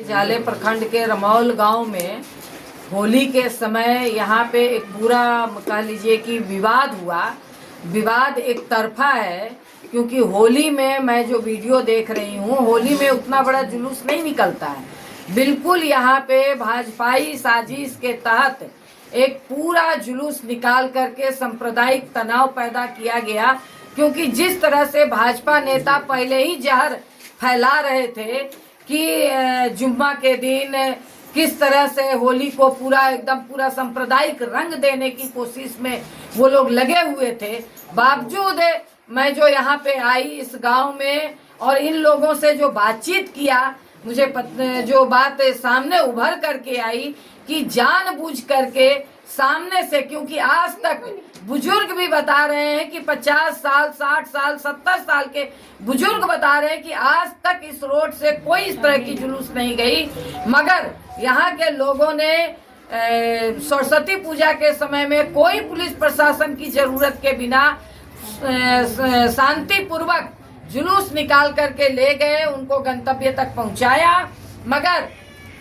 जाले प्रखंड के रमौल गांव में होली के समय यहाँ पे एक पूरा कह लीजिए कि विवाद हुआ। विवाद एक तरफा है, क्योंकि होली में मैं जो वीडियो देख रही हूँ, होली में उतना बड़ा जुलूस नहीं निकलता है। बिल्कुल यहाँ पे भाजपाई साजिश के तहत एक पूरा जुलूस निकाल करके सांप्रदायिक तनाव पैदा किया गया, क्योंकि जिस तरह से भाजपा नेता पहले ही जहर फैला रहे थे कि जुम्मा के दिन किस तरह से होली को पूरा एकदम पूरा सांप्रदायिक रंग देने की कोशिश में वो लोग लगे हुए थे। बावजूद मैं जो यहाँ पे आई इस गांव में और इन लोगों से जो बातचीत किया, मुझे जो बात सामने उभर करके आई कि जानबूझ करके सामने से, क्योंकि आज तक बुजुर्ग भी बता रहे हैं कि 50 साल 60 साल 70 साल के बुजुर्ग बता रहे हैं कि आज तक इस रोड से कोई इस तरह की जुलूस नहीं गई। मगर यहाँ के लोगों ने सरस्वती पूजा के समय में कोई पुलिस प्रशासन की जरूरत के बिना शांति पूर्वक जुलूस निकाल करके ले गए, उनको गंतव्य तक पहुंचाया। मगर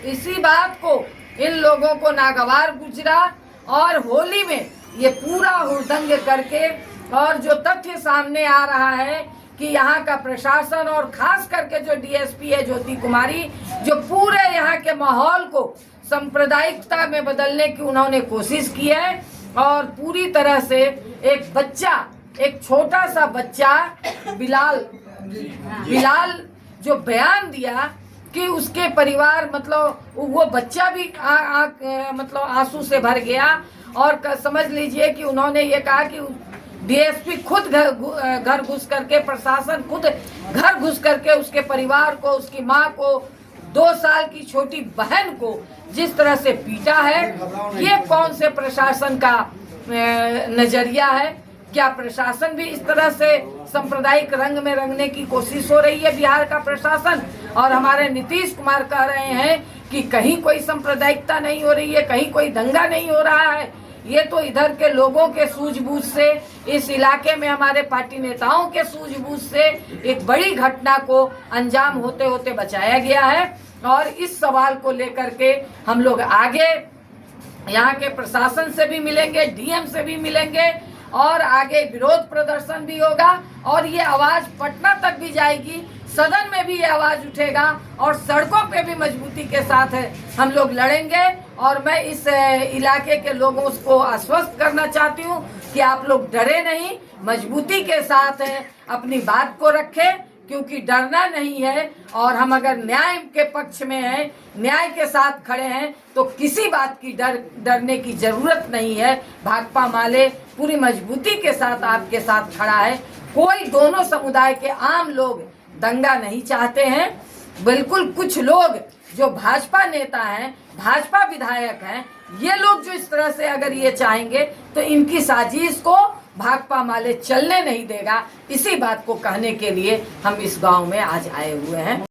इसी बात को इन लोगों को नागवार गुजरा और होली में ये पूरा हुड़दंग करके, और जो तथ्य सामने आ रहा है कि यहाँ का प्रशासन और खास करके जो डीएसपी है ज्योति कुमारी, जो पूरे यहाँ के माहौल को सांप्रदायिकता में बदलने की उन्होंने कोशिश की है। और पूरी तरह से एक बच्चा, एक छोटा सा बच्चा बिलाल जो बयान दिया कि उसके परिवार, मतलब वो बच्चा भी मतलब आंसू से भर गया। और समझ लीजिए कि उन्होंने ये कहा कि डीएसपी खुद घर घुस करके, प्रशासन खुद घर घुस करके उसके परिवार को, उसकी माँ को, 2 साल की छोटी बहन को जिस तरह से पीटा है, ये कौन से प्रशासन का नजरिया है? क्या प्रशासन भी इस तरह से सांप्रदायिक रंग में रंगने की कोशिश हो रही है? बिहार का प्रशासन और हमारे नीतीश कुमार कह रहे हैं कि कहीं कोई सांप्रदायिकता नहीं हो रही है, कहीं कोई दंगा नहीं हो रहा है। ये तो इधर के लोगों के सूझबूझ से, इस इलाके में हमारे पार्टी नेताओं के सूझबूझ से एक बड़ी घटना को अंजाम होते होते बचाया गया है। और इस सवाल को लेकर के हम लोग आगे यहाँ के प्रशासन से भी मिलेंगे, डीएम से भी मिलेंगे, और आगे विरोध प्रदर्शन भी होगा। और ये आवाज पटना तक भी जाएगी, सदन में भी ये आवाज उठेगा, और सड़कों पे भी मजबूती के साथ हम लोग लड़ेंगे। और मैं इस इलाके के लोगों को आश्वस्त करना चाहती हूँ कि आप लोग डरे नहीं, मजबूती के साथ अपनी बात को रखें, क्योंकि डरना नहीं है। और हम अगर न्याय के पक्ष में हैं, न्याय के साथ खड़े हैं, तो किसी बात की डरने की जरूरत नहीं है। भाकपा माले पूरी मजबूती के साथ आपके साथ खड़ा है। कोई दोनों समुदाय के आम लोग दंगा नहीं चाहते हैं। बिल्कुल कुछ लोग जो भाजपा नेता हैं, भाजपा विधायक हैं, ये लोग जो इस तरह से अगर ये चाहेंगे तो इनकी साजिश को भाकपा माले चलने नहीं देगा। इसी बात को कहने के लिए हम इस गांव में आज आए हुए हैं।